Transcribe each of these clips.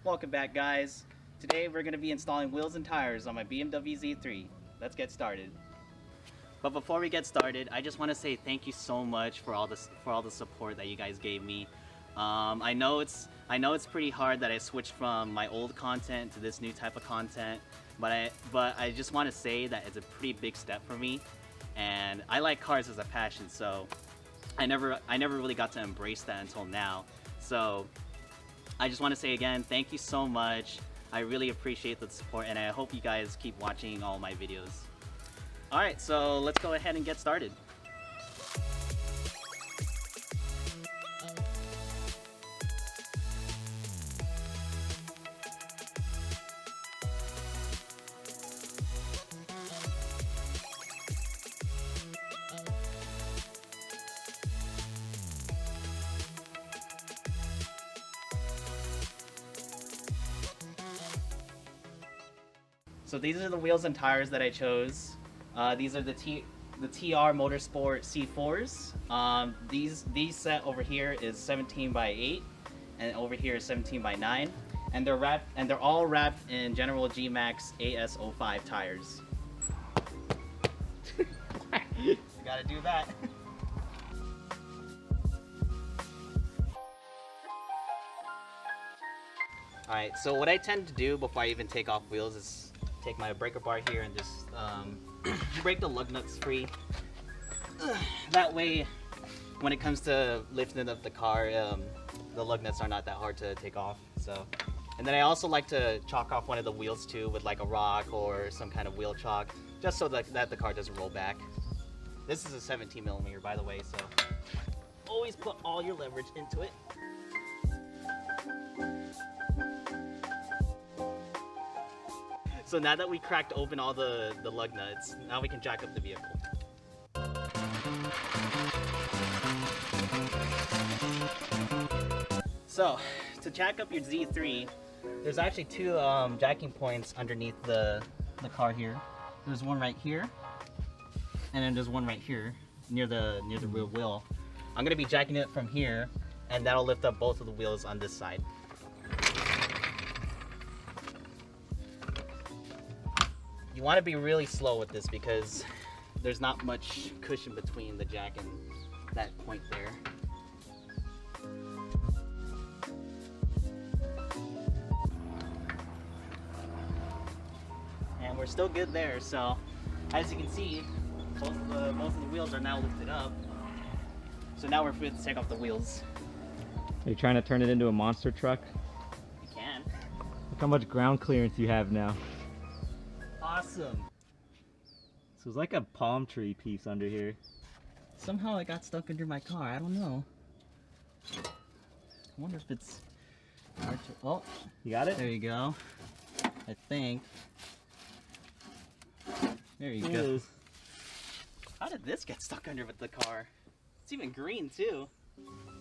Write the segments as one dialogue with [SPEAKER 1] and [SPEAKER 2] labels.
[SPEAKER 1] Welcome back, guys. Today we're going to be installing wheels and tires on my BMW Z3. Let's get started. But before we get started, I just want to say thank you so much for all the support that you guys gave me. I know it's pretty hard that I switched from my old content to this new type of content, but I just want to say that it's a pretty big step for me, and I like cars as a passion, so I never really got to embrace that until now. So I just want to say again, thank you so much. I really appreciate the support, and I hope you guys keep watching all my videos. Alright, so let's go ahead and get started. So these are the wheels and tires that I chose. These are the TR Motorsport C4s. These set over here is 17 by 8, and over here is 17 by 9, and they're all wrapped in General G-Max AS05 tires. You gotta do that. Alright, so what I tend to do before I even take off wheels is take my breaker bar here and just break the lug nuts free. That way, when it comes to lifting up the car, the lug nuts are not that hard to take off. So, and then I also like to chalk off one of the wheels too with like a rock or some kind of wheel chalk, just so that the car doesn't roll back. This is a 17 millimeter, by the way, so always put all your leverage into it. So now that we cracked open all the lug nuts, now we can jack up the vehicle. So, to jack up your Z3, there's actually two jacking points underneath the car here. There's one right here, and then there's one right here near the rear wheel. I'm gonna be jacking it from here, and that'll lift up both of the wheels on this side. You want to be really slow with this because there's not much cushion between the jack and that point there. And we're still good there, so as you can see, both of the wheels are now lifted up. So now we're free to take off the wheels.
[SPEAKER 2] Are you trying to turn it into a monster truck?
[SPEAKER 1] You can.
[SPEAKER 2] Look how much ground clearance you have now.
[SPEAKER 1] Awesome.
[SPEAKER 2] So it's like a palm tree piece under here.
[SPEAKER 1] Somehow it got stuck under my car. I don't know. I wonder if it's hard to... Oh,
[SPEAKER 2] you got it?
[SPEAKER 1] There you go. I think. There you go. How did this get stuck under with the car? It's even green too.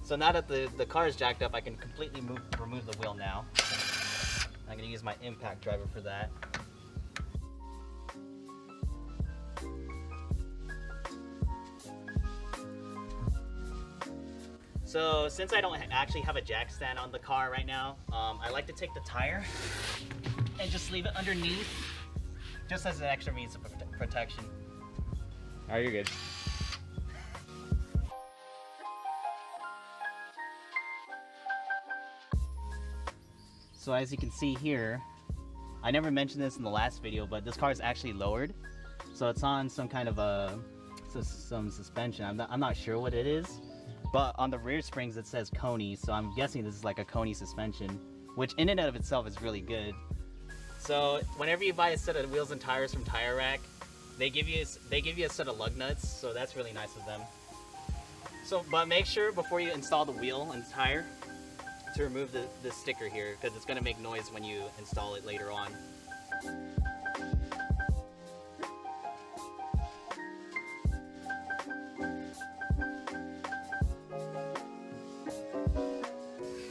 [SPEAKER 1] So now that the car is jacked up, I can completely remove the wheel now. I'm going to use my impact driver for that. So since I don't actually have a jack stand on the car right now, I like to take the tire and just leave it underneath, just as an extra means of protection.
[SPEAKER 2] Oh, you're good.
[SPEAKER 1] So as you can see here, I never mentioned this in the last video, but this car is actually lowered. So it's on some kind of some suspension. I'm not sure what it is. But on the rear springs it says Koni, so I'm guessing this is like a Koni suspension, which in and of itself is really good. So whenever you buy a set of wheels and tires from Tire Rack, they give you a set of lug nuts, so that's really nice of them. So, but make sure before you install the wheel and tire to remove the sticker here, because it's going to make noise when you install it later on.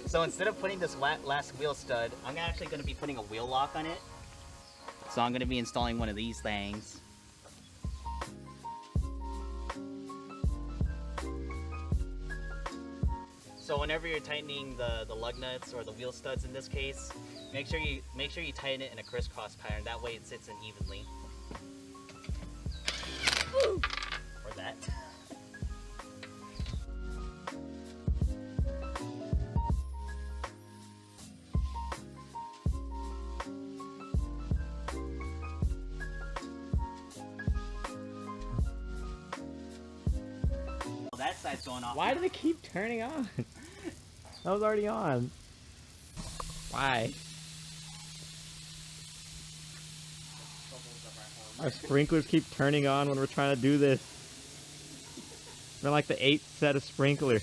[SPEAKER 1] So instead of putting this last wheel stud, I'm actually going to be putting a wheel lock on it. So I'm going to be installing one of these things. So whenever you're tightening the lug nuts or the wheel studs in this case, make sure you tighten it in a crisscross pattern. That way it sits in evenly. Or that. That side's going off.
[SPEAKER 2] Why did it keep turning on? That was already on. Why? Our sprinklers keep turning on when we're trying to do this. We're like the 8th set of sprinklers.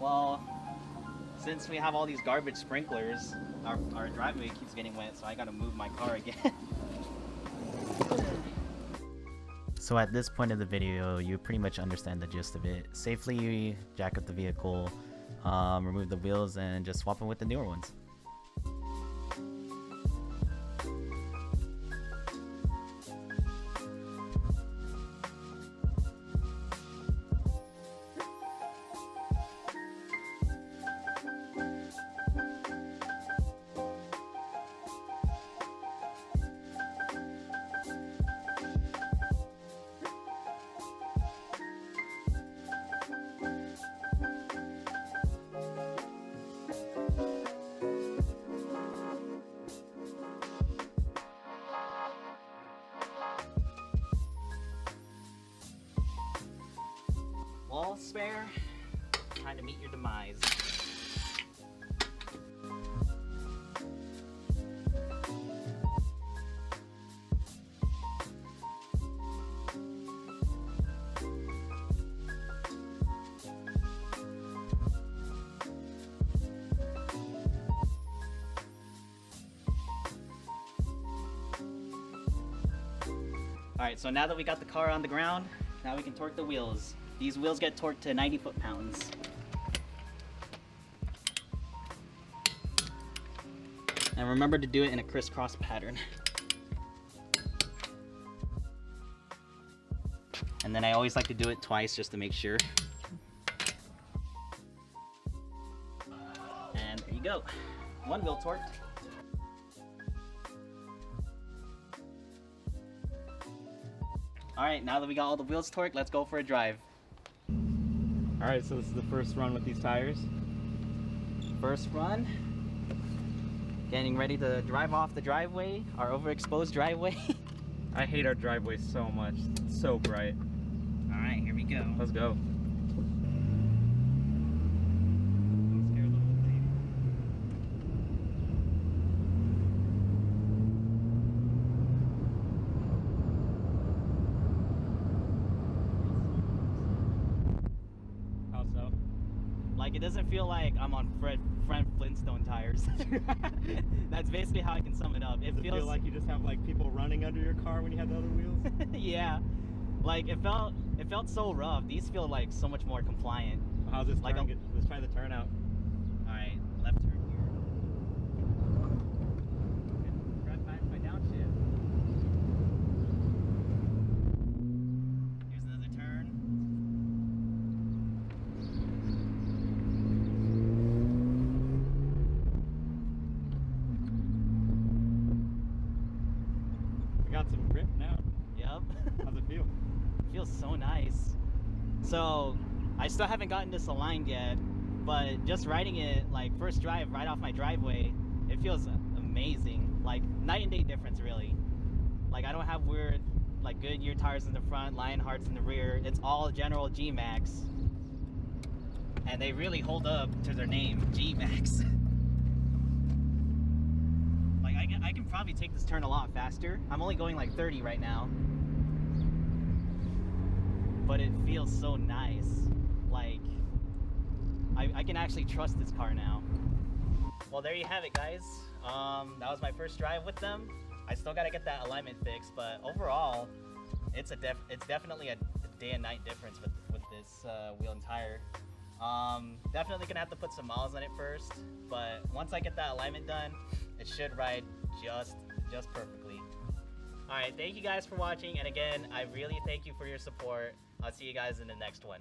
[SPEAKER 1] Well, since we have all these garbage sprinklers, our driveway keeps getting wet, so I gotta move my car again. So at this point of the video, you pretty much understand the gist of it. Safely jack up the vehicle, remove the wheels, and just swap them with the newer ones. Wall spare, trying to meet your demise. Alright, so now that we got the car on the ground, now we can torque the wheels. These wheels get torqued to 90 foot-pounds. And remember to do it in a crisscross pattern. And then I always like to do it twice just to make sure. And there you go. One wheel torqued. Alright, now that we got all the wheels torqued, let's go for a drive.
[SPEAKER 2] Alright, so this is the first run with these tires.
[SPEAKER 1] First run. Getting ready to drive off the driveway, our overexposed driveway.
[SPEAKER 2] I hate our driveway so much. It's so bright.
[SPEAKER 1] Alright, here we go.
[SPEAKER 2] Let's go.
[SPEAKER 1] Like, it doesn't feel like I'm on Fred Flintstone tires. That's basically how I can sum it up.
[SPEAKER 2] Does it feel like you just have like people running under your car when you have the other wheels?
[SPEAKER 1] Yeah, like it felt so rough. These feel like so much more compliant.
[SPEAKER 2] How's this
[SPEAKER 1] like
[SPEAKER 2] turn? Let's try the turnout.
[SPEAKER 1] All right, left turn here. Grab back my downshift. Here's another turn.
[SPEAKER 2] Got some grip now.
[SPEAKER 1] Yep.
[SPEAKER 2] How's it feel?
[SPEAKER 1] It feels so nice. So I still haven't gotten this aligned yet, but just riding it, like first drive right off my driveway, it feels amazing. Like night and day difference, really. Like I don't have weird like Goodyear tires in the front, Lionhearts in the rear. It's all General G-Max, and they really hold up to their name, G-Max. I can probably take this turn a lot faster. I'm only going like 30 right now. But it feels so nice. Like, I can actually trust this car now. Well, there you have it, guys. That was my first drive with them. I still gotta get that alignment fixed, but overall, it's definitely a day and night difference with this wheel and tire. Definitely gonna have to put some miles on it first, but once I get that alignment done, it should ride just perfectly. All right, thank you guys for watching, and again, I really thank you for your support. I'll see you guys in the next one.